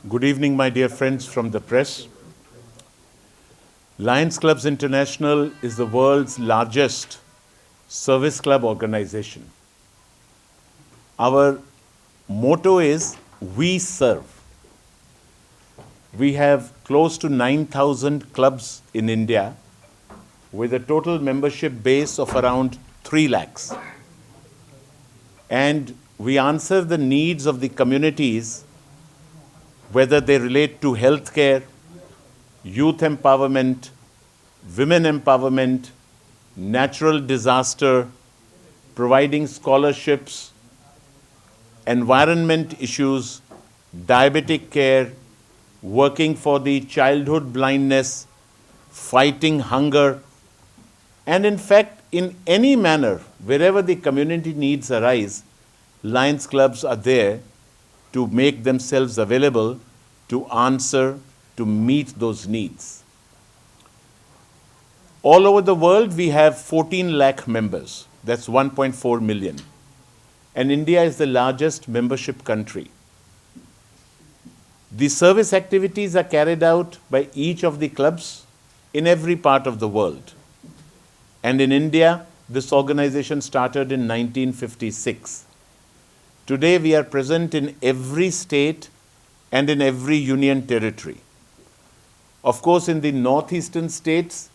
Good evening, my dear friends from the press. Lions Clubs International is the world's largest service club organization. Our motto is, we serve. We have close to 9,000 clubs in India with a total membership base of around 3 lakhs. And we answer the needs of the communities, whether they relate to healthcare, youth empowerment, women empowerment, natural disaster, providing scholarships, environment issues, diabetic care, working for the childhood blindness, fighting hunger, and in fact, in any manner, wherever the community needs arise, Lions Clubs are there to make themselves available to answer, to meet those needs. All over the world, we have 14 lakh members. That's 1.4 million. And India is the largest membership country. The service activities are carried out by each of the clubs in every part of the world. And in India, this organization started in 1956. Today, we are present in every state and in every union territory. Of course, in the northeastern states,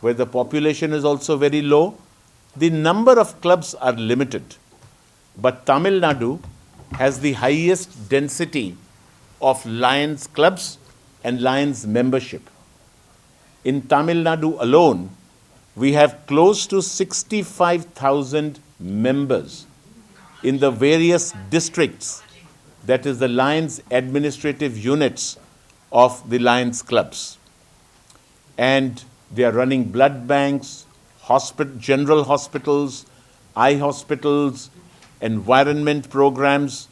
where the population is also very low, the number of clubs are limited. But Tamil Nadu has the highest density of Lions clubs and Lions membership. In Tamil Nadu alone, we have close to 65,000 members in the various districts, that is the Lions administrative units of the Lions clubs. And they are running blood banks, general hospitals, eye hospitals, environment programs,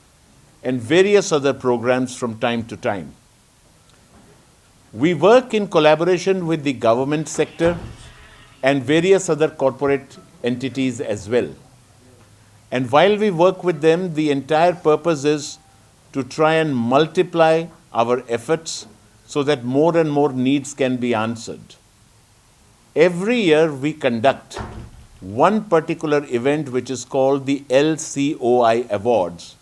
and various other programs from time to time. We work in collaboration with the government sector and various other corporate entities as well. And while we work with them, the entire purpose is to try and multiply our efforts so that more and more needs can be answered. Every year we conduct one particular event which is called the LCOI Awards,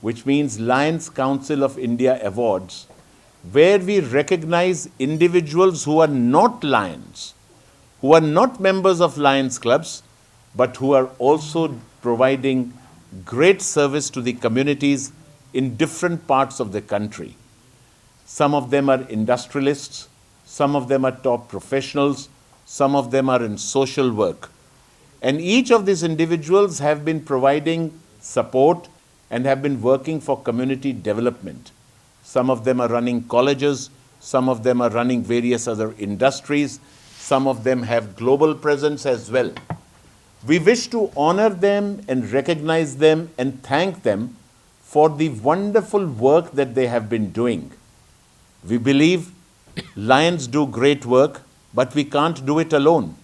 which means Lions Council of India Awards, where we recognize individuals who are not Lions, who are not members of Lions clubs, but who are also providing great service to the communities in different parts of the country. Some of them are industrialists, some of them are top professionals, some of them are in social work. And each of these individuals have been providing support and have been working for community development. Some of them are running colleges, some of them are running various other industries, some of them have global presence as well. We wish to honor them and recognize them and thank them for the wonderful work that they have been doing. We believe Lions do great work, but we can't do it alone.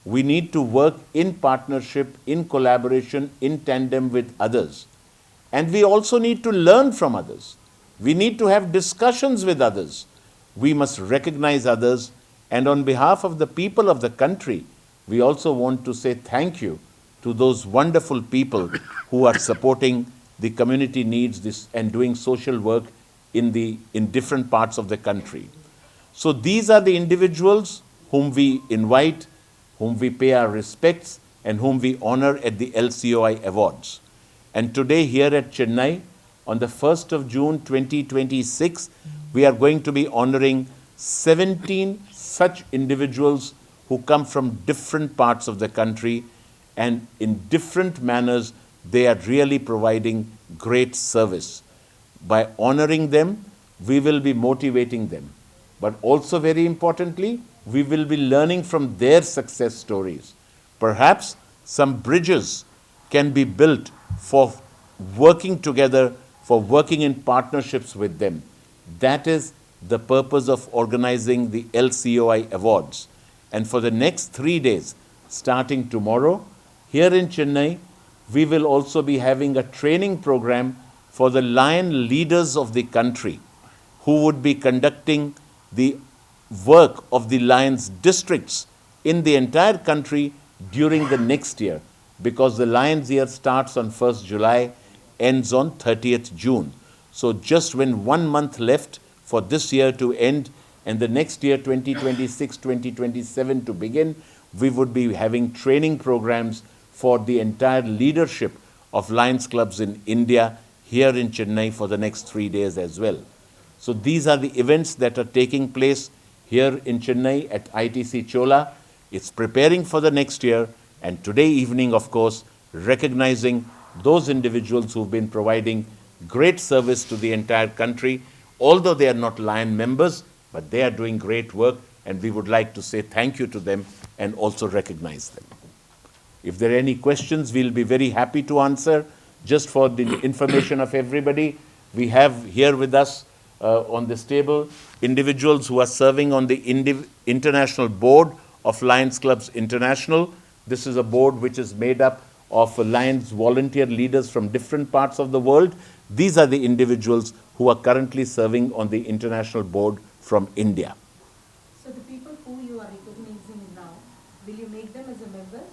We need to work in partnership, in collaboration, in tandem with others. And we also need to learn from others. We need to have discussions with others. We must recognize others. And on behalf of the people of the country, we also want to say thank you to those wonderful people who are supporting the community needs and doing social work in different parts of the country. So these are the individuals whom we invite, whom we pay our respects, and whom we honor at the LCOI Awards. And today here at Chennai, on the 1st of June 2026, we are going to be honoring 17 such individuals who come from different parts of the country, and in different manners, they are really providing great service. By honoring them, we will be motivating them. But also very importantly, we will be learning from their success stories. Perhaps some bridges can be built for working together, for working in partnerships with them. That is the purpose of organizing the LCOI Awards. And for the next 3 days, starting tomorrow, here in Chennai, we will also be having a training program for the Lion leaders of the country. who would be conducting the work of the Lions districts in the entire country during the next year, because the Lions year starts on 1st July, ends on 30th June. So just when 1 month left for this year to end and the next year 2026, 2027 to begin, we would be having training programs for the entire leadership of Lions clubs in India here in Chennai for the next 3 days as well. So these are the events that are taking place here in Chennai at ITC Chola. It's preparing for the next year, and today evening, of course, recognizing those individuals who've been providing great service to the entire country, although they are not Lion members, but they are doing great work, and we would like to say thank you to them and also recognize them. If there are any questions, we'll be very happy to answer. Just for the information of everybody, we have here with us on this table individuals who are serving on the International Board of Lions Clubs International. This is a board which is made up of Lions volunteer leaders from different parts of the world. These are the individuals who are currently serving on the international board from India. So the people who you are recognizing now, will you make them as a members?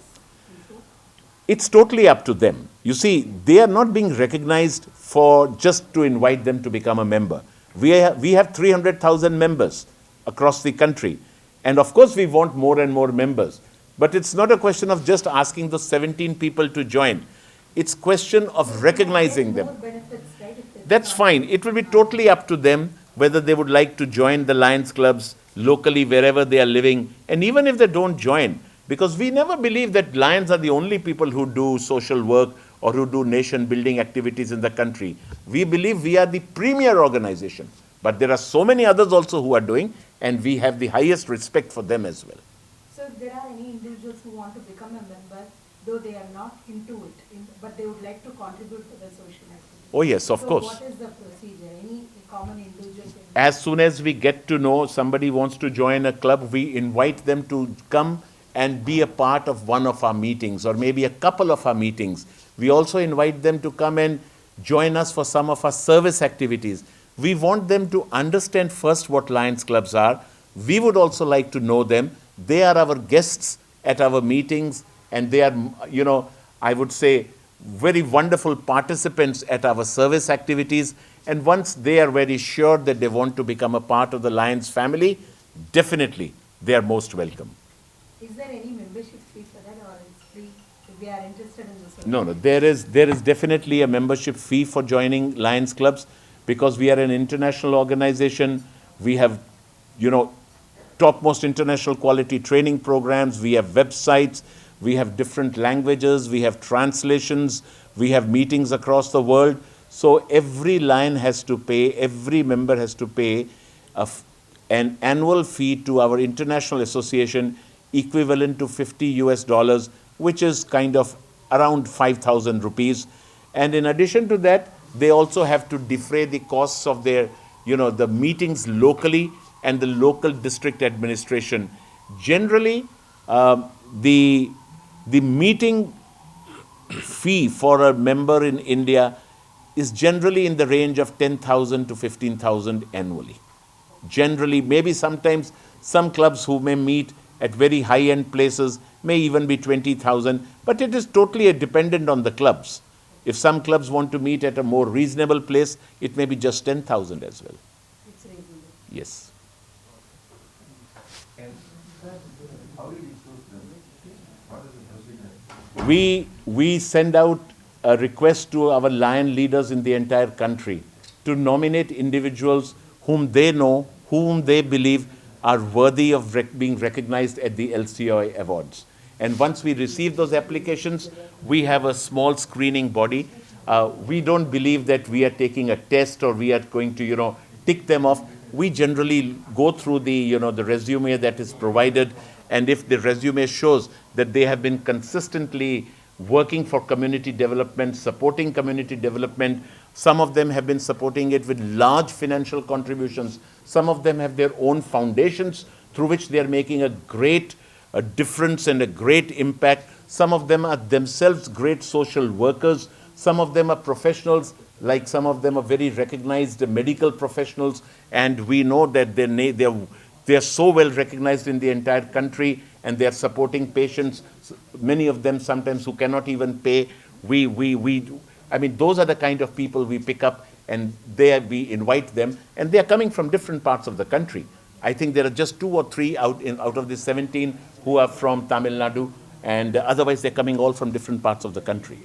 It's totally up to them. You see, they are not being recognized for just to invite them to become a member. We have 300,000 members across the country. And of course, we want more and more members. But it's not a question of just asking those 17 people to join. It's a question of recognizing them. That's fine. It will be totally up to them whether they would like to join the Lions clubs locally, wherever they are living. And even if they don't join, because we never believe that Lions are the only people who do social work or who do nation-building activities in the country. We believe we are the premier organization. But there are so many others also who are doing, and we have the highest respect for them as well. So if there are any individuals who want to become a member, though they are not into it, but they would like to contribute to the social activity? Oh yes, of course. What is the procedure? Any common individual? As soon as we get to know somebody wants to join a club, we invite them to come and be a part of one of our meetings, or maybe a couple of our meetings. We also invite them to come and join us for some of our service activities. We want them to understand first what Lions clubs are. We would also like to know them. They are our guests at our meetings, and they are, I would say, very wonderful participants at our service activities. And once they are very sure that they want to become a part of the Lions family, definitely they are most welcome. Is there any membership fee for that, or it's free if they are interested in this? No. There is definitely a membership fee for joining Lions clubs, because we are an international organization. We have, topmost international quality training programs. We have websites. We have different languages. We have translations. We have meetings across the world. So every Lion has to pay, every member has to pay an annual fee to our international association equivalent to $50, which is kind of around 5,000 rupees. And in addition to that, they also have to defray the costs of their, the meetings locally and the local district administration. Generally, the meeting fee for a member in India is generally in the range of 10,000 to 15,000 annually. Generally, maybe sometimes some clubs who may meet at very high-end places may even be 20,000, but it is totally dependent on the clubs. If some clubs want to meet at a more reasonable place, it may be just 10,000 as well. It's reasonable. Yes. And how do you choose them? What is the procedure? We send out a request to our Lion leaders in the entire country to nominate individuals whom they know, whom they believe are worthy of being recognized at the LCOI awards. And once we receive those applications, we have a small screening body. We don't believe that we are taking a test or we are going to, tick them off. We generally go through the, the resume that is provided. And if the resume shows that they have been consistently working for community development, supporting community development, some of them have been supporting it with large financial contributions. Some of them have their own foundations through which they are making a great difference and a great impact. Some of them are themselves great social workers. Some of them are professionals like some of them are very recognized medical professionals, and we know that they're so well recognized in the entire country, and they're supporting patients, many of them sometimes who cannot even pay. I mean, those are the kind of people we pick up, and we invite them, and they are coming from different parts of the country. I think there are just 2 or 3 out of the 17 who are from Tamil Nadu, and otherwise they're coming all from different parts of the country.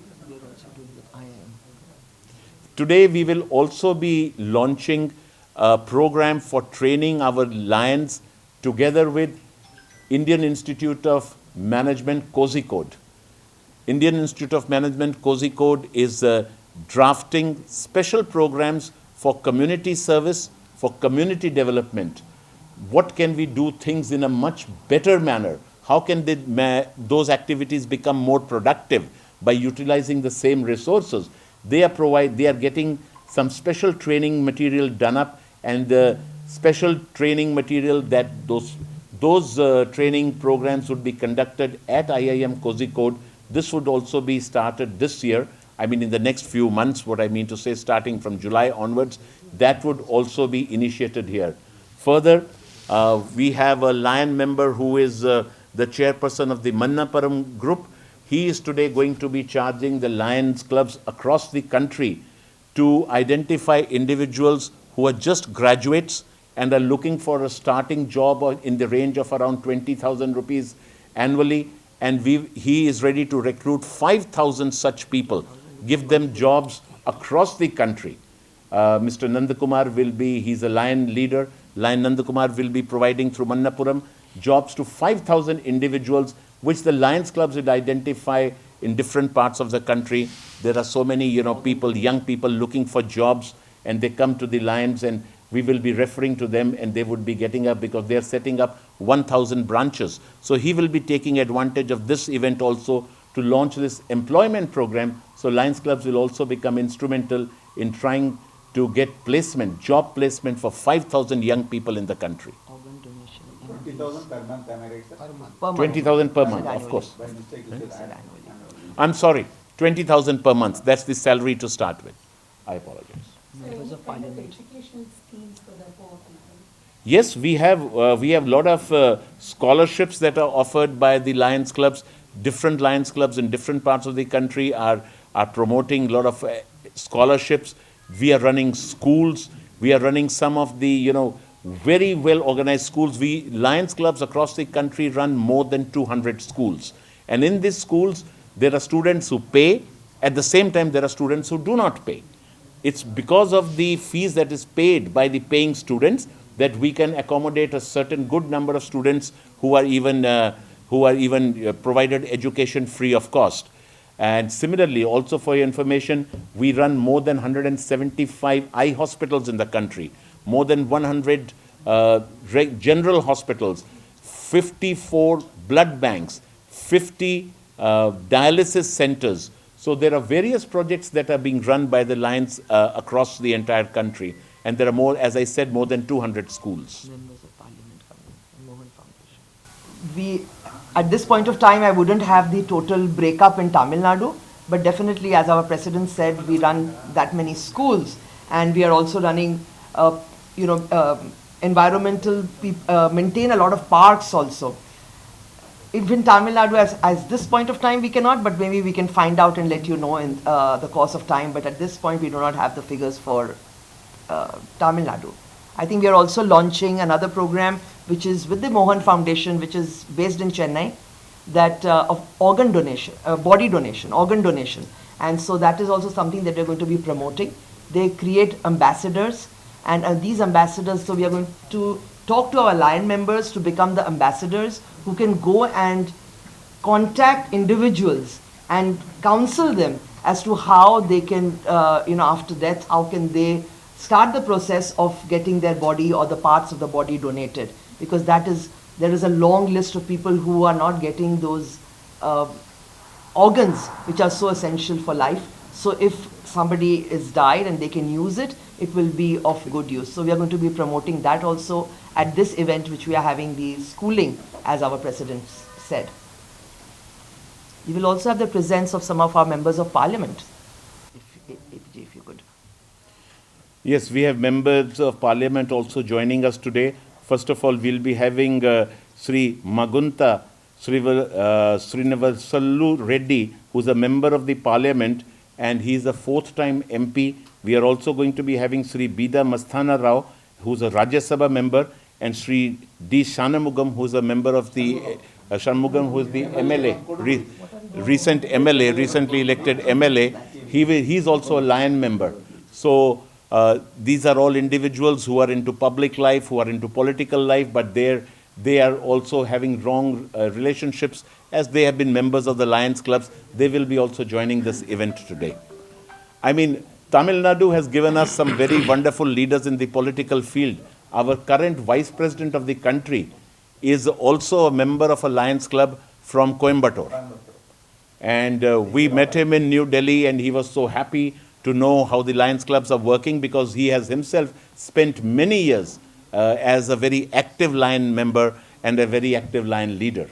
Today we will also be launching a program for training our lions together with Indian Institute of Management Kozhikode. Indian Institute of Management Kozhikode is drafting special programs for community service, for community development. What can we do things in a much better manner? How can those activities become more productive by utilizing the same resources? They are getting some special training material done up, and the special training material that those training programs would be conducted at IIM Kozhikode. This would also be started this year. I mean, in the next few months, what I mean to say, starting from July onwards, that would also be initiated here. Further, we have a Lion member who is the chairperson of the Mannapuram group. He is today going to be charging the Lions clubs across the country to identify individuals who are just graduates and are looking for a starting job in the range of around 20,000 rupees annually. And he is ready to recruit 5,000 such people, give them jobs across the country. Mr. Nandakumar he's a Lion leader. Lion Nandakumar will be providing through Mannapuram jobs to 5,000 individuals, which the Lions clubs would identify in different parts of the country. There are so many, people, young people looking for jobs, and they come to the Lions, and we will be referring to them, and they would be getting up, because they are setting up 1,000 branches. So he will be taking advantage of this event also to launch this employment program. So Lions clubs will also become instrumental in trying to get job placement for 5,000 young people in the country. 20,000 per month, am I right, sir? 20,000 per month, of course. By mistake, you said annually. I'm sorry, 20,000 per month. That's the salary to start with. I apologize. So any kind of educational schemes for the poor people? Yes, we have a lot of scholarships that are offered by the Lions clubs. Different Lions clubs in different parts of the country are promoting a lot of scholarships. We are running schools. We are running some of the, very well organized schools. Lions clubs across the country run more than 200 schools. And in these schools, there are students who pay. At the same time, there are students who do not pay. It's because of the fees that is paid by the paying students that we can accommodate a certain good number of students who are even provided education free of cost. And similarly, also for your information, we run more than 175 eye hospitals in the country, more than 100 general hospitals, 54 blood banks, 50 dialysis centers. So there are various projects that are being run by the Lions across the entire country. And there are more, as I said, more than 200 schools. Members of Parliament coming, Mohan Foundation. At this point of time, I wouldn't have the total breakup in Tamil Nadu, but definitely, as our president said, we run that many schools, and we are also running, environmental, maintain a lot of parks also. If in Tamil Nadu, as this point of time, we cannot, but maybe we can find out and let you know in the course of time. But at this point, we do not have the figures for Tamil Nadu. I think we are also launching another program which is with the Mohan Foundation, which is based in Chennai, that of organ donation, body donation, organ donation. And so that is also something that we're going to be promoting. They create ambassadors, and these ambassadors, so we are going to talk to our Lion members to become the ambassadors who can go and contact individuals and counsel them as to how they can, after death, how can they start the process of getting their body or the parts of the body donated, because there is a long list of people who are not getting those organs which are so essential for life. So if somebody is died and they can use it, it will be of good use. So we are going to be promoting that also at this event, which we are having the schooling, as our president said. You will also have the presence of some of our members of parliament, if you could. Yes, we have members of parliament also joining us today. First of all, we'll be having Sri Magunta Srinivasallu Reddy, who's a member of the parliament, and he's a fourth-time MP. We are also going to be having Sri Bida Masthana Rao, who's a Rajya Sabha member, and Sri D. Shanmugam, who's a member of the Shanmugam, who is the MLA, recent MLA, recently elected MLA. He's also a Lion member. So these are all individuals who are into public life, who are into political life, but they are also having wrong relationships. As they have been members of the Lions clubs, they will be also joining this event today. I mean, Tamil Nadu has given us some very wonderful leaders in the political field. Our current vice president of the country is also a member of a Lions club from Coimbatore. And we met him in New Delhi, and he was so happy to know how the Lions clubs are working, because he has himself spent many years as a very active Lion member and a very active Lion leader.